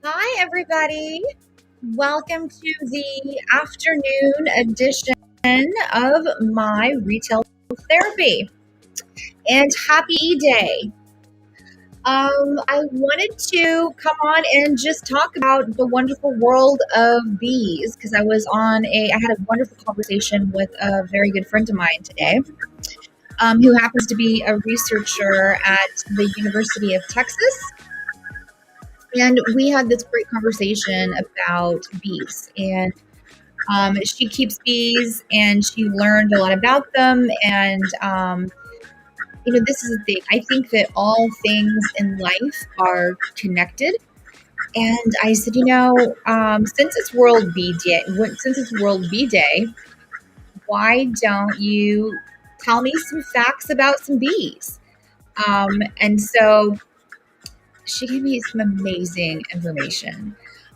Hi, everybody. Welcome to the afternoon edition of my retail therapy and happy E-Day. I wanted to come on and just talk about the wonderful world of bees because I had a wonderful conversation with a very good friend of mine today, who happens to be a researcher at the University of Texas. And we had this great conversation about bees. And she keeps bees and she learned a lot about them. And, this is the thing. I think that all things in life are connected. And I said, since it's World Bee Day, why don't you tell me some facts about some bees? And so she gave me some amazing information.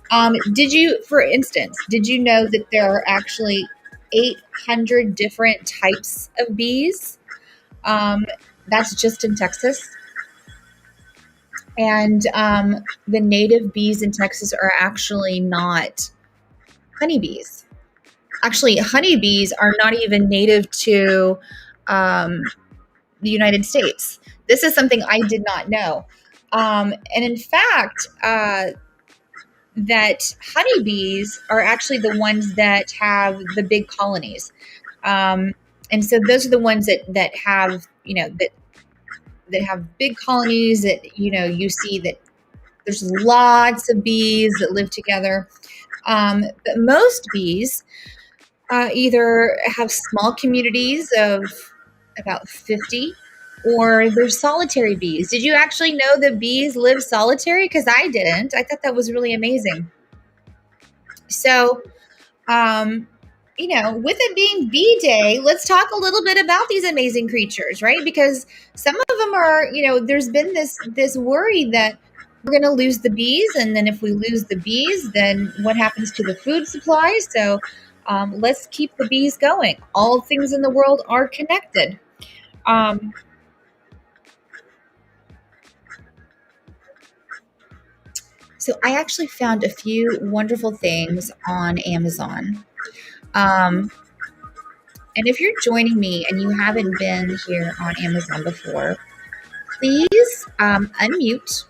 For instance, did you know that there are actually 800 different types of bees? That's just in Texas. And the native bees in Texas are actually not honeybees. Actually, honeybees are not even native to the United States. This is something I did not know. And in fact, that honeybees are actually the ones that have the big colonies. And so those are the ones that have, that have big colonies that, you see that there's lots of bees that live together. But most bees either have small communities of about 50, or they're solitary bees. Did you actually know that bees live solitary? Because I didn't. I thought that was really amazing. So, with it being Bee Day, let's talk a little bit about these amazing creatures, right? Because some of them are, there's been this worry that we're going to lose the bees, and then if we lose the bees, then what happens to the food supply? So, let's keep the bees going. All things in the world are connected. So I actually found a few wonderful things on Amazon. And if you're joining me and you haven't been here on Amazon before, please unmute,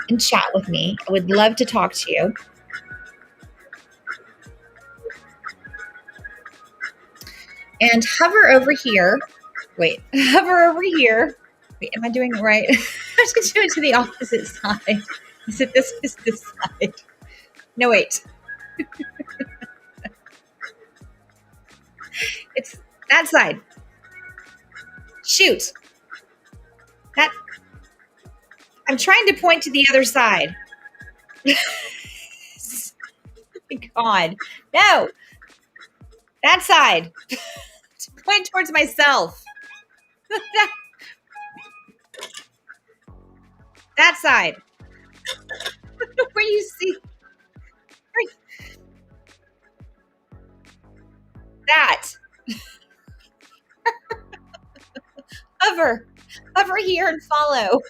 and chat with me. I would love to talk to you. And hover over here. Wait, hover over here. Wait, am I doing it right? I should do it to the opposite side. Is it this side? No, wait. It's that side. Shoot. That. I'm trying to point to the other side. Oh my God. No. That side. To point towards myself. That side. Where you see. That. Hover here and follow.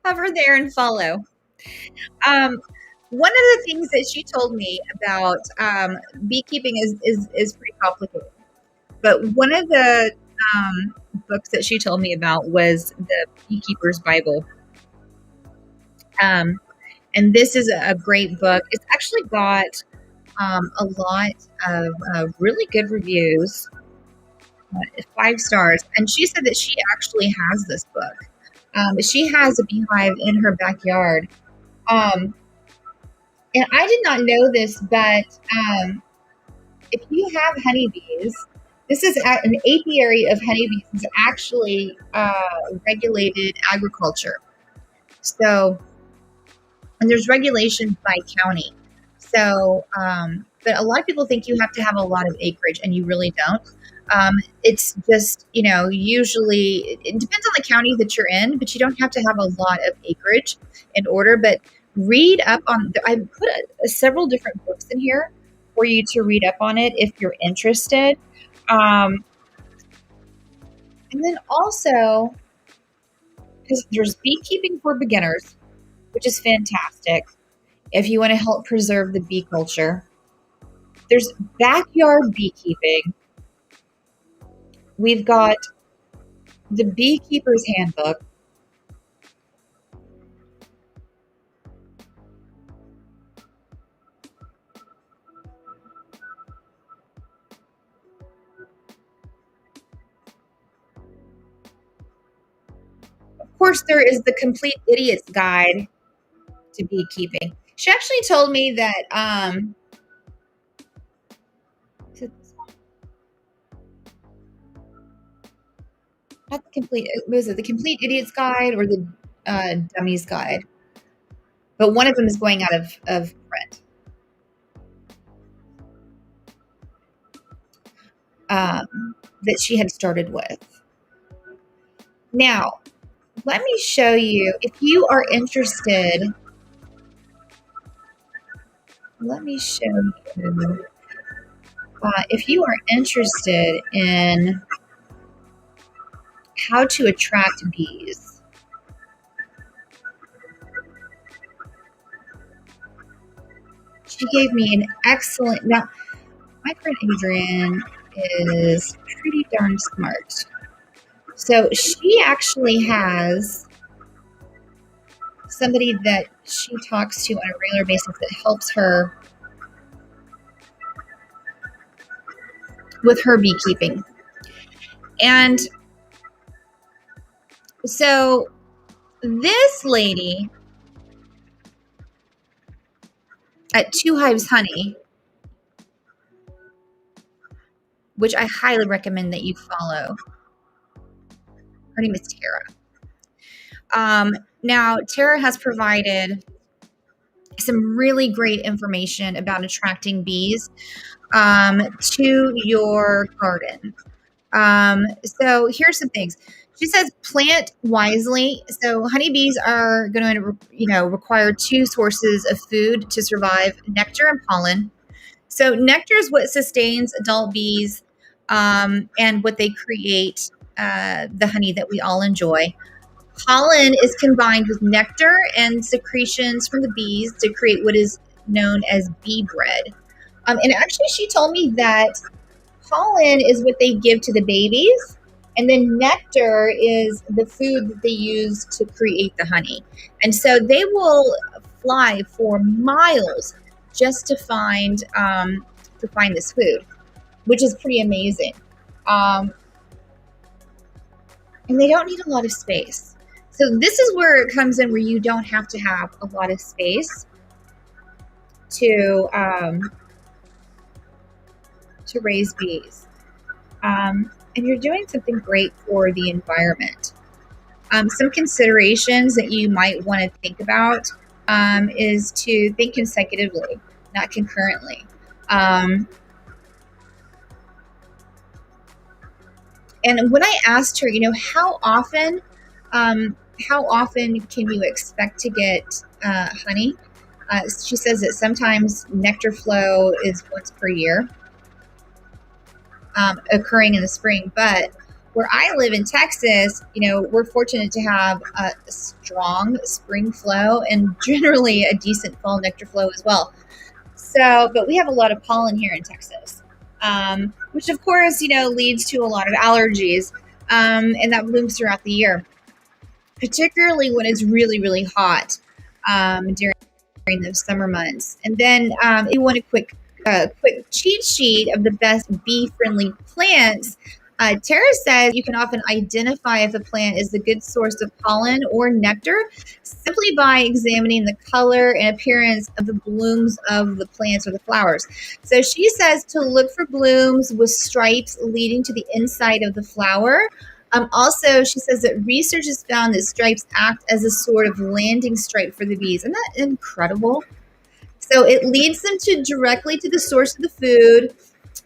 Hover there and follow. One of the things that she told me about beekeeping is pretty complicated. But one of the books that she told me about was the Beekeeper's Bible. And this is a great book. It's actually got a lot of really good reviews, 5 stars. And she said that she actually has this book. She has a beehive in her backyard. And I did not know this, but if you have honeybees, this is an apiary of honeybees is actually regulated agriculture. So, and there's regulations by county. So, but a lot of people think you have to have a lot of acreage, and you really don't. It's just, usually it depends on the county that you're in, but you don't have to have a lot of acreage in order. But read up on, I put several different books in here for you to read up on it if you're interested. And then also, because there's beekeeping for beginners, which is fantastic if you want to help preserve the bee culture. There's backyard beekeeping. We've got the Beekeeper's Handbook. Of course, there is the Complete Idiot's Guide to Beekeeping. She actually told me that not the complete was it the Complete Idiot's Guide or the Dummy's Guide? But one of them is going out of print. That she had started with. Now, let me show you if you are interested. Let me show you if you are interested in how to attract bees. She gave me an excellent. Now, my friend Adrienne is pretty darn smart. So she actually has somebody that she talks to on a regular basis that helps her with her beekeeping. And so this lady at Two Hives Honey, which I highly recommend that you follow. Her name is Tara. Now, Tara has provided some really great information about attracting bees to your garden. So here's some things. She says plant wisely. So honeybees are going to, require two sources of food to survive: nectar and pollen. So nectar is what sustains adult bees and what they create the honey that we all enjoy. Pollen is combined with nectar and secretions from the bees to create what is known as bee bread. And actually, she told me that pollen is what they give to the babies, and then nectar is the food that they use to create the honey. And so they will fly for miles just to find this food, which is pretty amazing. And they don't need a lot of space. So this is where it comes in, where you don't have to have a lot of space to raise bees. And you're doing something great for the environment. Some considerations that you might want to think about is to think consecutively, not concurrently. And when I asked her, how often can you expect to get honey? She says that sometimes nectar flow is once per year, occurring in the spring. But where I live in Texas, we're fortunate to have a strong spring flow and generally a decent fall nectar flow as well. So, but we have a lot of pollen here in Texas, which of course, leads to a lot of allergies, and that blooms throughout the year, particularly when it's really, really hot during the summer months. And then you want a quick cheat sheet of the best bee-friendly plants. Tara says you can often identify if a plant is a good source of pollen or nectar simply by examining the color and appearance of the blooms of the plants or the flowers. So she says to look for blooms with stripes leading to the inside of the flower. Also, she says that research has found that stripes act as a sort of landing stripe for the bees. Isn't that incredible? So it leads them directly to the source of the food.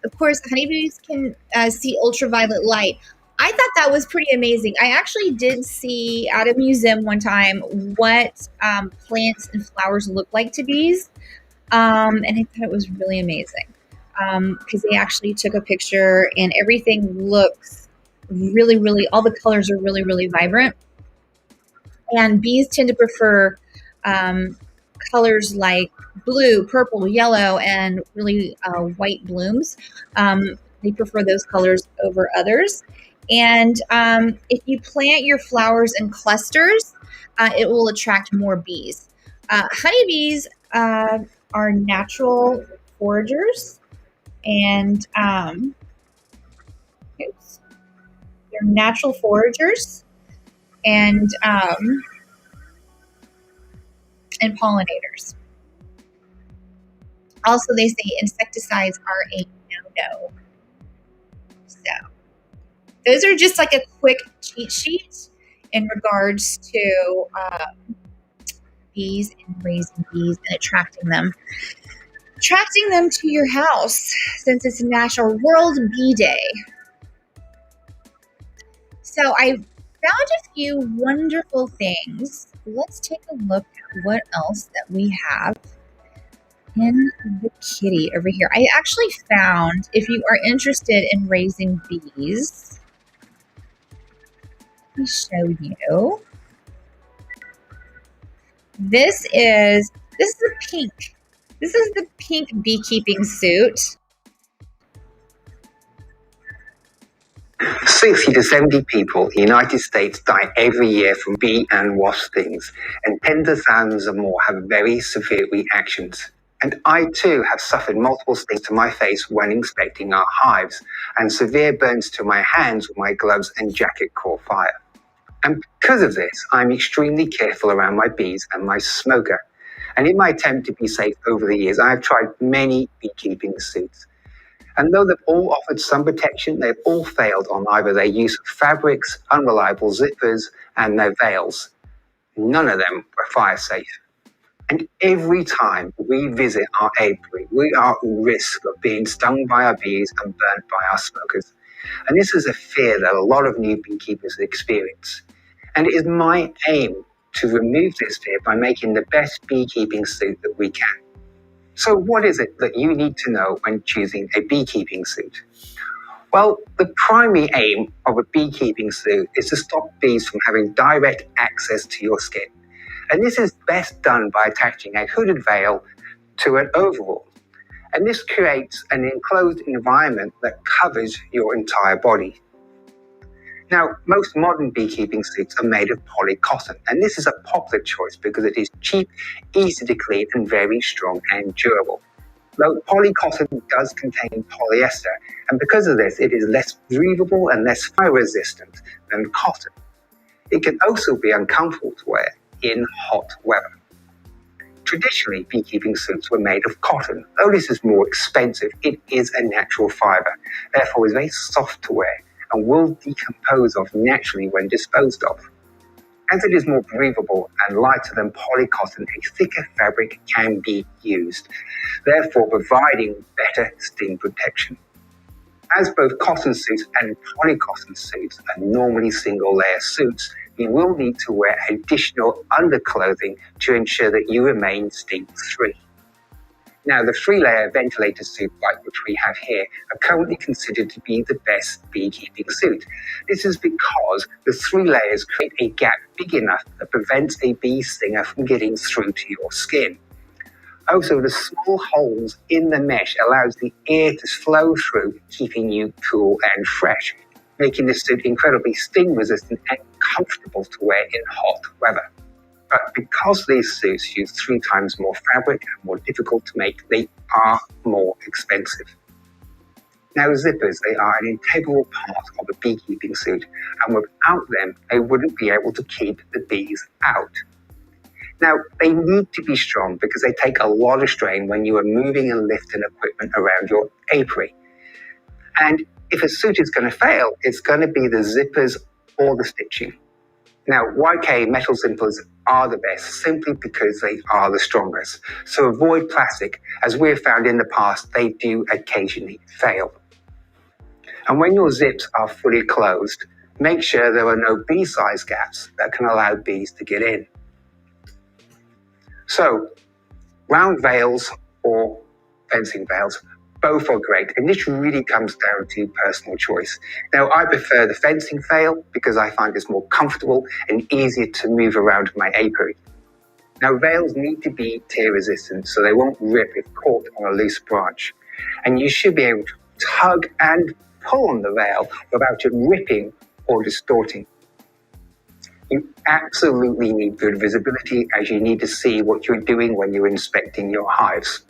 Of course, honeybees can see ultraviolet light. I thought that was pretty amazing. I actually did see at a museum one time what plants and flowers look like to bees. And I thought it was really amazing because they actually took a picture and everything looks really, really, all the colors are really, really vibrant. And bees tend to prefer um, colors like blue, purple, yellow, and really white blooms. They prefer those colors over others. And if you plant your flowers in clusters, it will attract more bees. Honeybees are natural foragers, and oops, they're natural foragers and and pollinators. Also, they say insecticides are a no-no. So those are just like a quick cheat sheet in regards to bees and raising bees and attracting them to your house since it's National World Bee Day. So I found a few wonderful things. Let's take a look at what else that we have in the kitty over here. I actually found, if you are interested in raising bees, let me show you. This is a pink. This is the pink beekeeping suit. 60 to 70 people in the United States die every year from bee and wasp stings, and tens of thousands or more have very severe reactions. And I too have suffered multiple stings to my face when inspecting our hives, and severe burns to my hands when my gloves and jacket caught fire. And because of this, I'm extremely careful around my bees and my smoker. And in my attempt to be safe over the years, I have tried many beekeeping suits. And though they've all offered some protection, they've all failed on either their use of fabrics, unreliable zippers, and their veils. None of them were fire safe. And every time we visit our apiary, we are at risk of being stung by our bees and burnt by our smokers. And this is a fear that a lot of new beekeepers experience. And it is my aim to remove this fear by making the best beekeeping suit that we can. So what is it that you need to know when choosing a beekeeping suit? Well, the primary aim of a beekeeping suit is to stop bees from having direct access to your skin. And this is best done by attaching a hooded veil to an overall. And this creates an enclosed environment that covers your entire body. Now, most modern beekeeping suits are made of polycotton, and this is a popular choice because it is cheap, easy to clean, and very strong and durable. Though polycotton does contain polyester, and because of this, it is less breathable and less fire resistant than cotton. It can also be uncomfortable to wear in hot weather. Traditionally, beekeeping suits were made of cotton. Though this is more expensive, it is a natural fiber, therefore is very soft to wear and will decompose off naturally when disposed of. As it is more breathable and lighter than polycotton, a thicker fabric can be used, therefore providing better sting protection. As both cotton suits and polycotton suits are normally single-layer suits, you will need to wear additional underclothing to ensure that you remain sting-free. Now, the 3-layer ventilator suit like which we have here are currently considered to be the best beekeeping suit. This is because the 3 layers create a gap big enough that prevents a bee stinger from getting through to your skin. Also, the small holes in the mesh allows the air to flow through, keeping you cool and fresh, making the suit incredibly sting resistant and comfortable to wear in hot weather. But because these suits use 3 times more fabric and more difficult to make, they are more expensive. Now, zippers, they are an integral part of a beekeeping suit, and without them, they wouldn't be able to keep the bees out. Now, they need to be strong because they take a lot of strain when you are moving and lifting equipment around your apiary. And if a suit is going to fail, it's going to be the zippers or the stitching. Now, YK metal zippers are the best simply because they are the strongest. So avoid plastic, as we have found in the past, they do occasionally fail. And when your zips are fully closed, make sure there are no bee-size gaps that can allow bees to get in. So, round veils or fencing veils, Both are great, and this really comes down to personal choice. Now, I prefer the fencing veil because I find it's more comfortable and easier to move around my apiary. Now, veils need to be tear resistant so they won't rip if caught on a loose branch. And you should be able to tug and pull on the veil without it ripping or distorting. You absolutely need good visibility as you need to see what you're doing when you're inspecting your hives.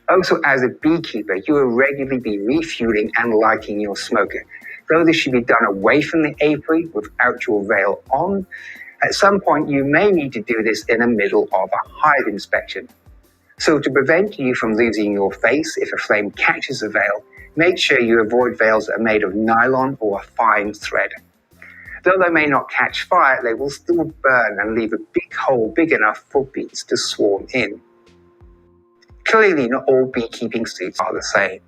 Also, as a beekeeper, you will regularly be refueling and lighting your smoker. Though this should be done away from the apiary without your veil on, at some point you may need to do this in the middle of a hive inspection. So to prevent you from losing your face if a flame catches a veil, make sure you avoid veils that are made of nylon or a fine thread. Though they may not catch fire, they will still burn and leave a big hole big enough for bees to swarm in. Clearly, not all beekeeping suits are the same.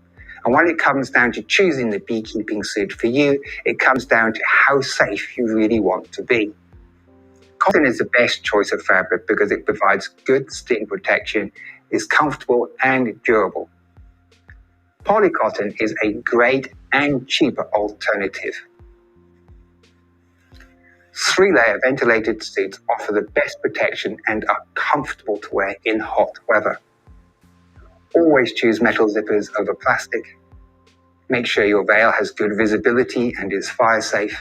And when it comes down to choosing the beekeeping suit for you, it comes down to how safe you really want to be. Cotton is the best choice of fabric because it provides good sting protection, is comfortable and durable. Polycotton is a great and cheaper alternative. 3-layer ventilated suits offer the best protection and are comfortable to wear in hot weather. Always choose metal zippers over plastic. Make sure your veil has good visibility and is fire safe.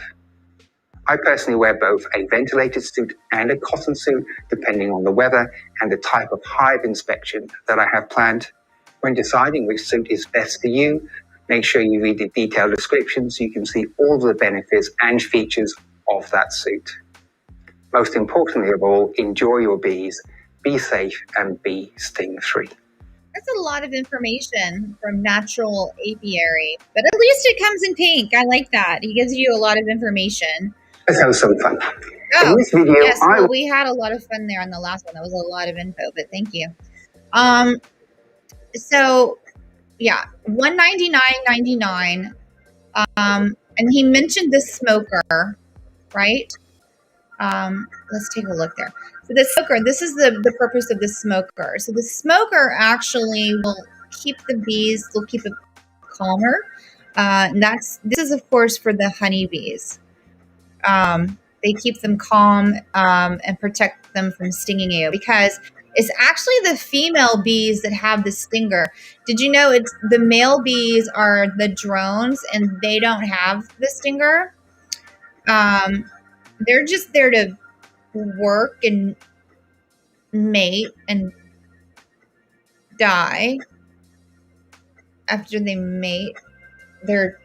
I personally wear both a ventilated suit and a cotton suit depending on the weather and the type of hive inspection that I have planned. When deciding which suit is best for you, make sure you read the detailed description so you can see all the benefits and features of that suit. Most importantly of all, enjoy your bees, be safe and be sting-free. That's a lot of information from Natural Apiary, but at least it comes in pink. I like that. He gives you a lot of information. Let's have some fun. Oh, in this video, yes. Well, we had a lot of fun there on the last one. That was a lot of info, but thank you. So yeah, $199.99. And he mentioned the smoker, right? Let's take a look there. So the smoker, this is the purpose of the smoker. So the smoker actually will keep the bees, will keep it calmer. And this is of course for the honeybees. They keep them calm and protect them from stinging you because it's actually the female bees that have the stinger. Did you know it's the male bees are the drones and they don't have the stinger? They're just there to work and mate and die. After they mate, their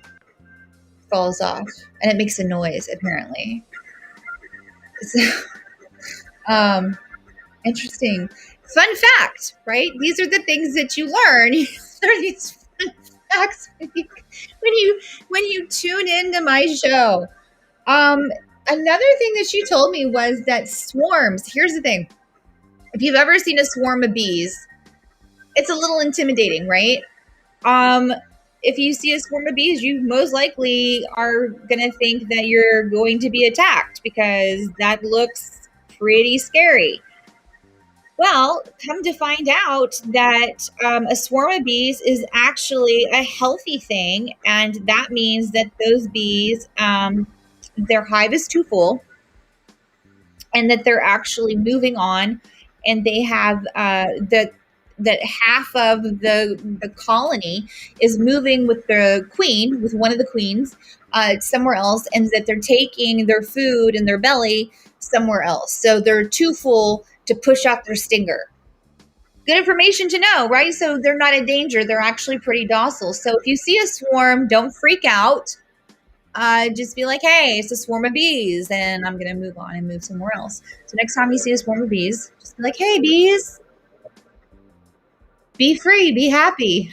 falls off and it makes a noise apparently. So, interesting. Fun fact, right? These are the things that you learn. These are these fun facts when you tune into my show. Another thing that she told me was that swarms. Here's the thing: if you've ever seen a swarm of bees, it's a little intimidating, right? If you see a swarm of bees, you most likely are gonna think that you're going to be attacked because that looks pretty scary. Well, come to find out that a swarm of bees is actually a healthy thing. And that means that those bees, their hive is too full and that they're actually moving on. And they have that half of the colony is moving with the queen, with one of the queens, somewhere else. And that they're taking their food in their belly somewhere else. So they're too full to push out their stinger. Good information to know, right? So they're not in danger. They're actually pretty docile. So if you see a swarm, don't freak out. Just be like, hey, it's a swarm of bees, and I'm going to move on and move somewhere else. So next time you see a swarm of bees, just be like, hey, bees, be free, be happy.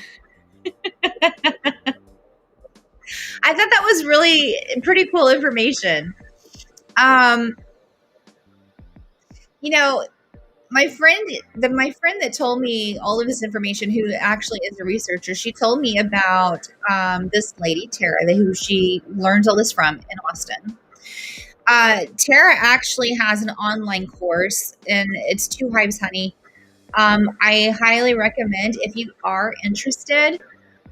I thought that was really pretty cool information. You know, my friend that told me all of this information, who actually is a researcher, she told me about this lady, Tara, who she learns all this from in Austin. Tara actually has an online course, and it's 2 Hives Honey. I highly recommend if you are interested.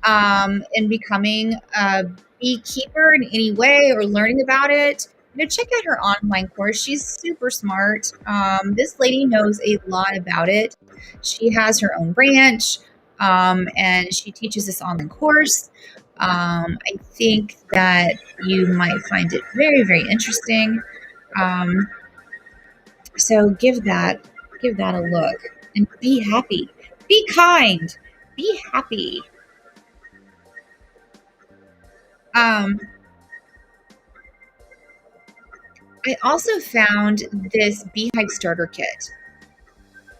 in becoming a beekeeper in any way or learning about it, check out her online course. She's super smart. This lady knows a lot about it. She has her own branch, and she teaches this online course. I think that you might find it very, very interesting. Um, so give that a look and be happy. Be kind. Be happy. Um, I also found this Beehive Starter Kit.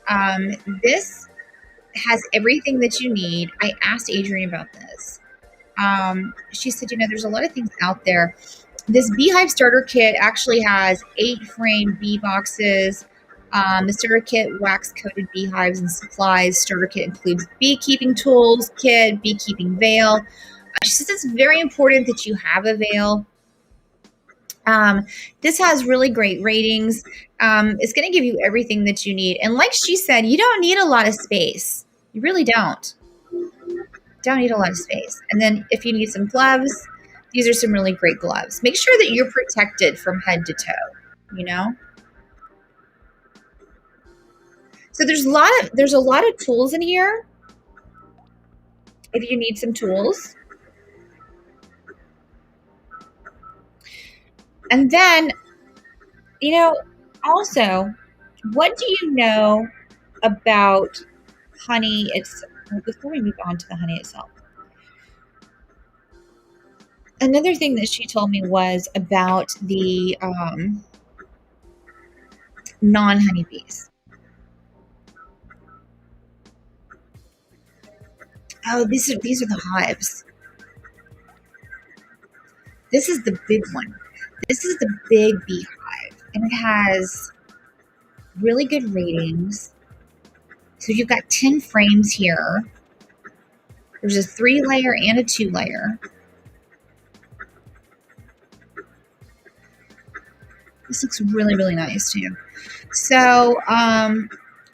Um, this has everything that you need. I asked Adrienne about this. She said, there's a lot of things out there. This Beehive Starter Kit actually has 8 frame bee boxes. The starter kit, wax coated beehives and supplies. Starter kit includes beekeeping tools, kit, beekeeping veil. She says it's very important that you have a veil. This has really great ratings. It's going to give you everything that you need. And like she said, you don't need a lot of space. You really don't. Don't need a lot of space. And then if you need some gloves, these are some really great gloves. Make sure that you're protected from head to toe, So there's a lot of tools in here. If you need some tools. And then, also, what do you know about honey? Before we move on to the honey itself. Another thing that she told me was about the non-honeybees. Oh, these are the hives. This is the big one. This is the big beehive, and it has really good ratings. So you've got 10 frames here. There's a 3-layer and a 2-layer. This looks really, really nice too. So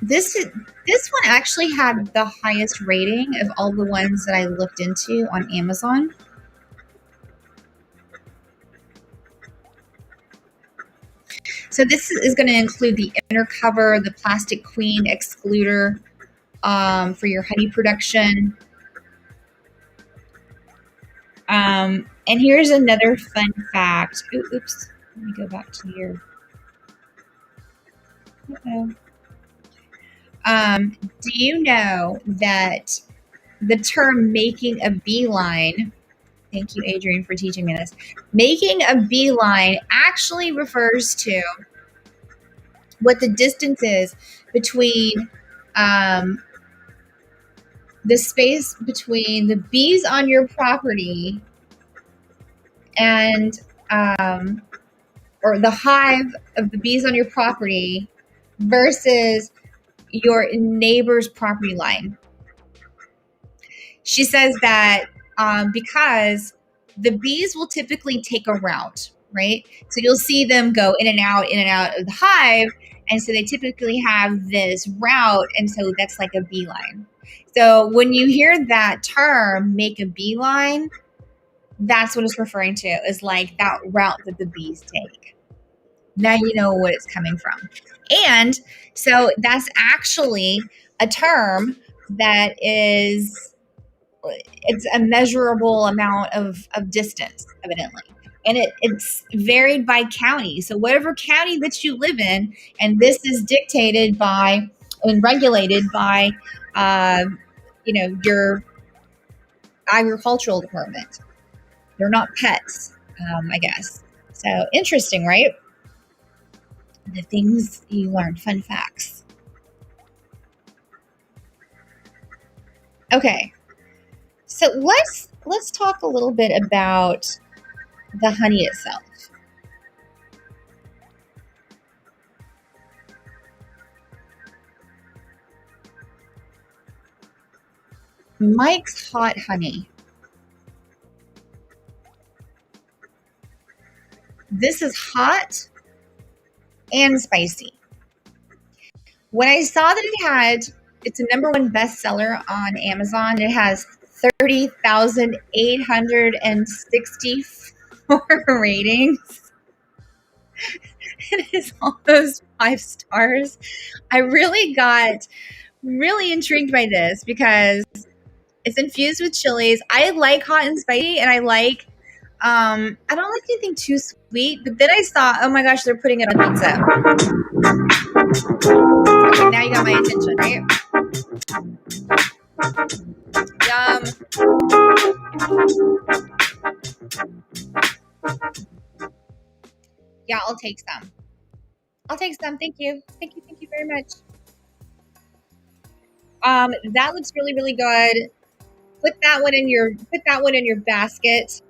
this one actually had the highest rating of all the ones that I looked into on Amazon. So this is going to include the inner cover, the plastic queen excluder for your honey production. And here's another fun fact. Oops. Let me go back to your. Do you know that the term making a beeline, thank you, Adrienne, for teaching me this, making a beeline actually refers to what the distance is between the space between the bees on your property and or the hive of the bees on your property versus your neighbor's property line. She says that because the bees will typically take a route, right? So you'll see them go in and out of the hive. And so they typically have this route. And so that's like a beeline. So when you hear that term, make a beeline, that's what it's referring to, is like that route that the bees take. Now you know what it's coming from. And so that's actually a term that it's a measurable amount of distance, evidently. And it's varied by county. So whatever county that you live in, and this is dictated by and regulated by, your agricultural department. They're not pets, I guess. So interesting, right? The things you learn, fun facts. Okay, so let's talk a little bit about the honey itself. Mike's Hot Honey. This is hot and spicy. When I saw that it's a #1 bestseller on Amazon, it has 30,864 ratings. It is almost 5 stars. I really got really intrigued by this because it's infused with chilies. I like hot and spicy, and I like I don't like anything too sweet, but then I saw, oh my gosh, they're putting it on pizza. Okay, now you got my attention, right? Yum. Yeah, I'll take some. I'll take some. Thank you. Thank you. Thank you very much. That looks really, really good. Put that one in your basket.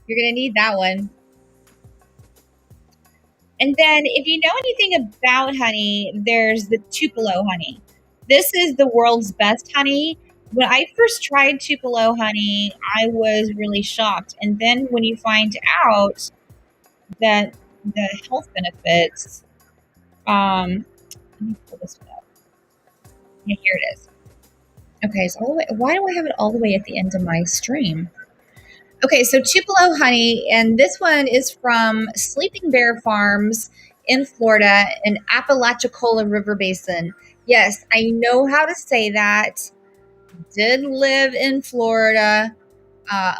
You're gonna need that one. And then if you know anything about honey, there's the Tupelo honey. This is the world's best honey. When I first tried Tupelo honey, I was really shocked. And then when you find out that the health benefits, let me pull this one up. Yeah, here it is. Okay, so all the way, why do I have it all the way at the end of my stream? Okay, so Tupelo honey, and this one is from Sleeping Bear Farms in Florida in Apalachicola River Basin. Yes, I know how to say that. Did live in Florida uh,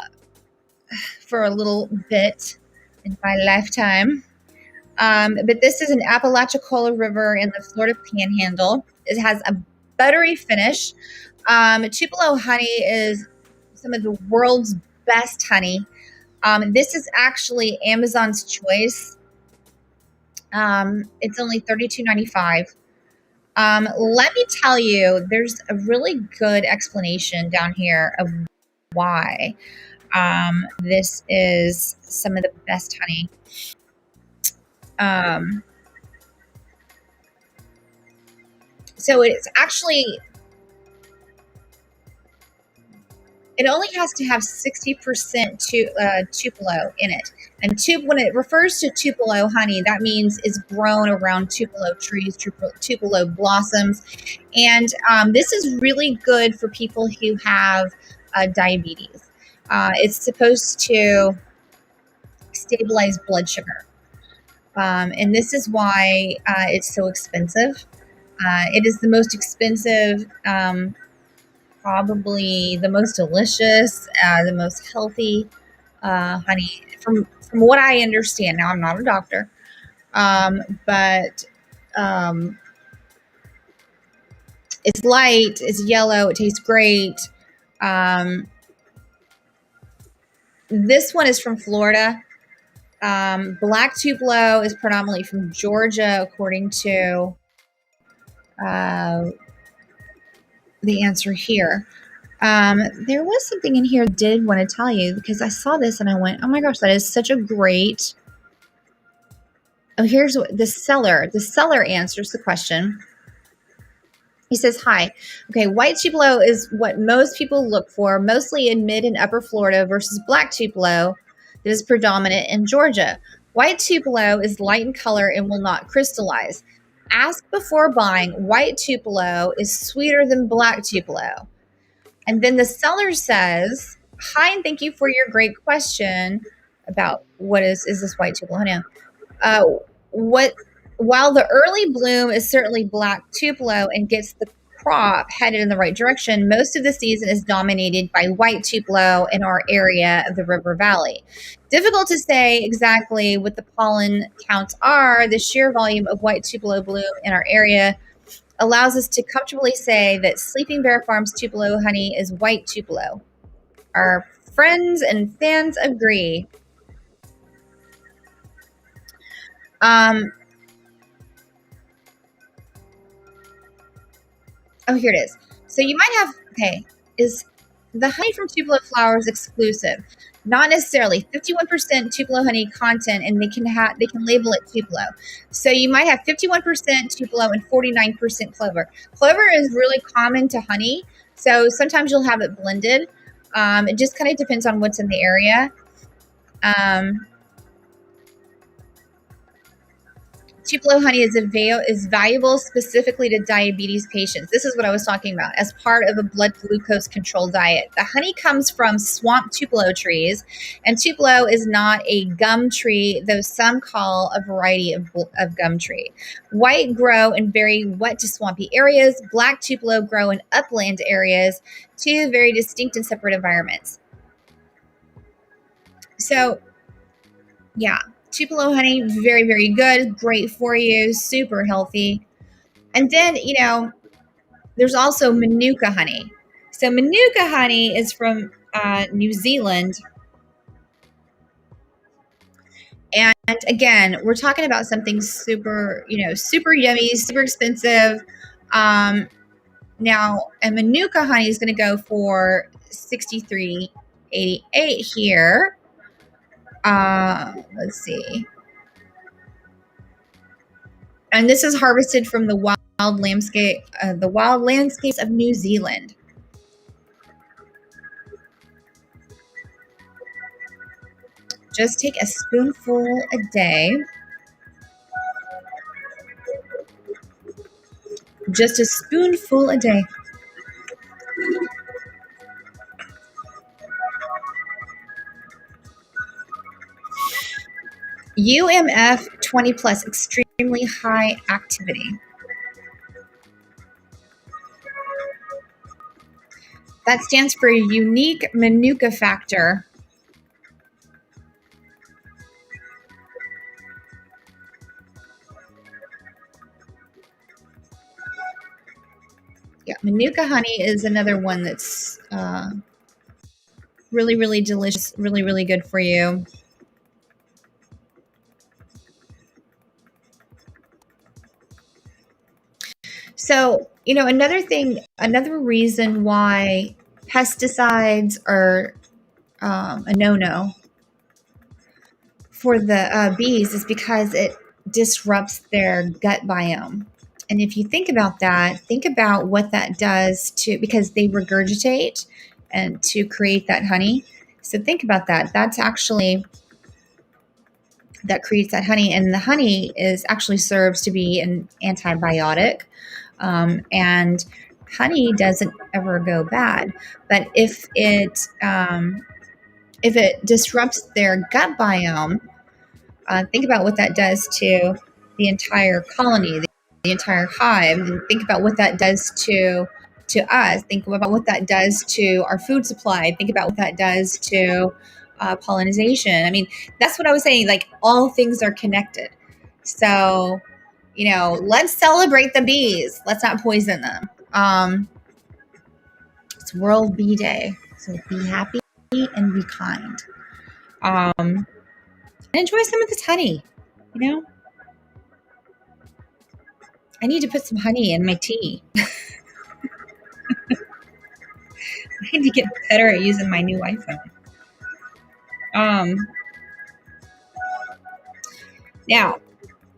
for a little bit in my lifetime. But this is an Apalachicola River in the Florida Panhandle. It has a buttery finish. Tupelo honey is some of the world's best honey. This is actually Amazon's choice. It's only $32.95. Let me tell you, there's a really good explanation down here of why this is some of the best honey. So it's actually, it only has to have 60% Tupelo in it. And when it refers to Tupelo honey, that means it's grown around Tupelo trees, Tupelo blossoms. And this is really good for people who have diabetes. It's supposed to stabilize blood sugar. And this is why it's so expensive. It is the most expensive, probably the most delicious, the most healthy honey. From what I understand, now I'm not a doctor, but it's light, it's yellow, it tastes great. This one is from Florida. Black Tupelo is predominantly from Georgia, according to the answer here. There was something in here I did want to tell you because I saw this and I went, oh my gosh, that is such a great. Oh, here's what the seller answers the question. He says, hi. Okay, white Tupelo is what most people look for, mostly in mid and upper Florida, versus black Tupelo that is predominant in Georgia. White Tupelo is light in color and will not crystallize. Ask before buying. White Tupelo is sweeter than black Tupelo. And then the seller says, hi, and thank you for your great question about what is this white Tupelo honey? While the early bloom is certainly black Tupelo and gets the crop headed in the right direction, most of the season is dominated by white Tupelo in our area of the River Valley. Difficult to say exactly what the pollen counts are. The sheer volume of white Tupelo bloom in our area allows us to comfortably say that Sleeping Bear Farms Tupelo honey is white Tupelo. Our friends and fans agree. Oh, here it is. So you might have, okay, is the honey from Tupelo flowers exclusive? Not necessarily. 51% Tupelo honey content, and they can label it Tupelo. So you might have 51% Tupelo and 49% clover. Clover is really common to honey, so sometimes you'll have it blended. It just kind of depends on what's in the Tupelo honey is valuable specifically to diabetes patients. This is what I was talking about as part of a blood glucose control diet. The honey comes from swamp Tupelo trees, and Tupelo is not a gum tree, though some call a variety of gum tree. White grow in very wet to swampy areas. Black Tupelo grow in upland areas, two very distinct and separate environments. So, yeah. Tupelo honey, very, very good, great for you, super healthy. And then, there's also Manuka honey. So Manuka honey is from New Zealand. And again, we're talking about something super, super yummy, super expensive. Now, a Manuka honey is going to go for $63.88 here. Let's see. And this is harvested from the wild landscapes of New Zealand. Just take a spoonful a day. Just a spoonful a day. UMF 20 plus, extremely high activity. That stands for unique Manuka factor. Yeah, Manuka honey is another one that's really, really delicious, really, really good for you. So, another reason why pesticides are a no-no for the bees is because it disrupts their gut biome. And if you think about that, think about what that does because they regurgitate and to create that honey. So think about that. That creates that honey, and the honey actually serves to be an antibiotic. And honey doesn't ever go bad, but if it disrupts their gut biome, think about what that does to the entire colony, the entire hive, and think about what that does to us. Think about what that does to our food supply. Think about what that does to pollination. I mean, that's what I was saying. Like, all things are connected. So, let's celebrate the bees. Let's not poison them. It's World Bee Day. So be happy and be kind. And enjoy some of this honey. I need to put some honey in my tea. I need to get better at using my new iPhone. Now,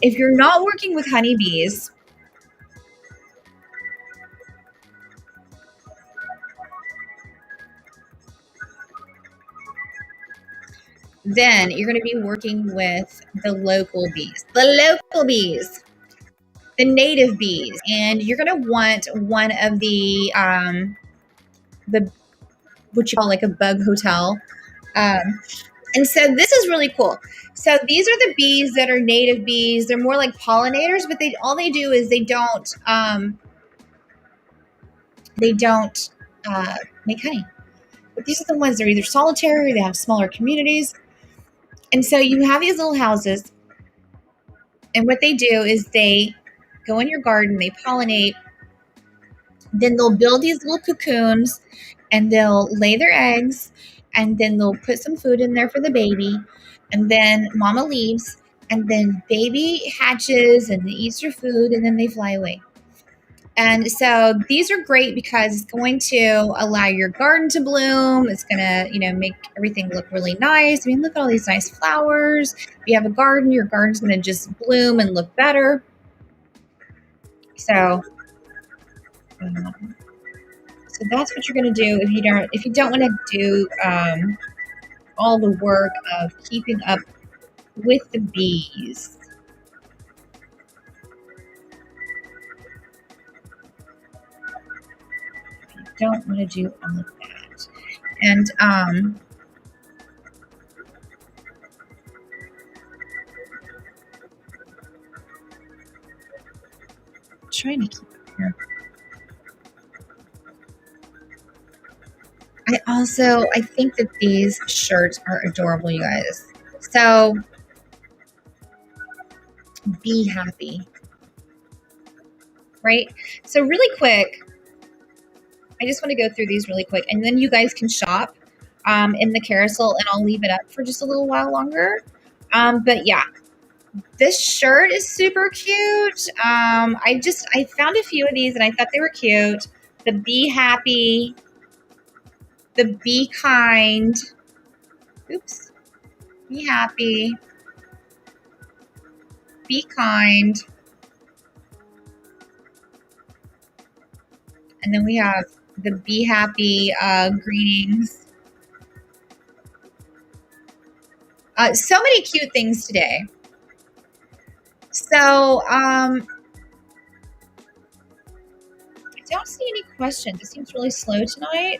if you're not working with honeybees, then you're going to be working with the local bees, the native bees, and you're going to want one of the what you call like a bug hotel. And so this is really cool. So these are the bees that are native bees. They're more like pollinators, but all they do is they don't make honey. But these are the ones that are either solitary or they have smaller communities. And so you have these little houses, and what they do is they go in your garden, they pollinate, then they'll build these little cocoons, and they'll lay their eggs, and then they'll put some food in there for the baby, and then mama leaves, and then baby hatches and eats her food, and then they fly away. And so these are great because it's going to allow your garden to bloom. It's going to, make everything look really nice. I mean, look at all these nice flowers. If you have a garden, your garden's going to just bloom and look better. So that's what you're going to do if you don't want to do all the work of keeping up with the bees. don't want to do all of that. And trying to keep it here. I think that these shirts are adorable, you guys. So be happy, right? So really quick, I just want to go through these really quick, and then you guys can shop in the carousel, and I'll leave it up for just a little while longer. But yeah, this shirt is super cute. I found a few of these, and I thought they were cute. The Be Happy, the Be Kind. Oops. Be Happy, Be Kind. And then we have the Be Happy greetings. So many cute things today. So I don't see any questions. It seems really slow tonight.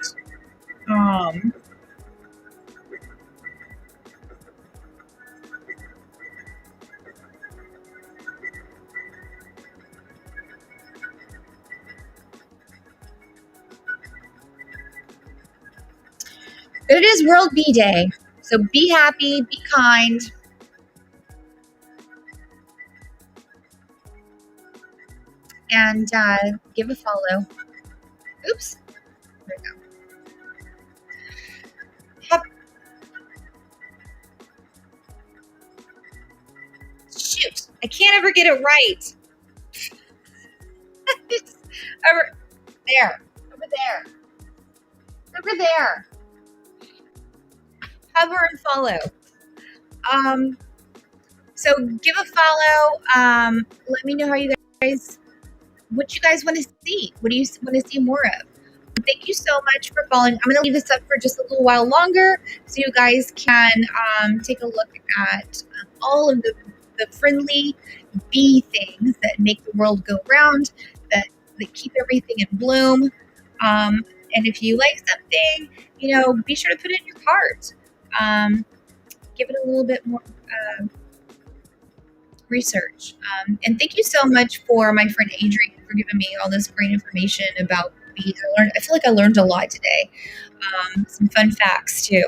But it is World Bee Day. So be happy, be kind. And give a follow. Oops. There we go. Shoot. I can't ever get it right. It's over there. Over there. Over there. Hover and follow. So give a follow. Let me know how you guys, what you guys want to see. What do you want to see more of? Thank you so much for following. I'm going to leave this up for just a little while longer so you guys can take a look at all of the friendly bee things that make the world go round, that keep everything in bloom. And if you like something, be sure to put it in your cart. Give it a little bit more research. And thank you so much for my friend Adrian for giving me all this great information about bees. I feel like I learned a lot today. Some fun facts too.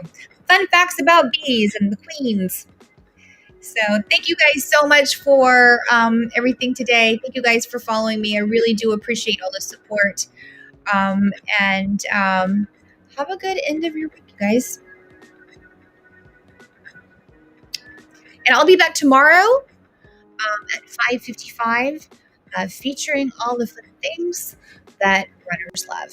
Fun facts about bees and the queens. So thank you guys so much for everything today. Thank you guys for following me. I really do appreciate all the support. And have a good end of your week, you guys. And I'll be back tomorrow at 5:55, featuring all the fun things that runners love.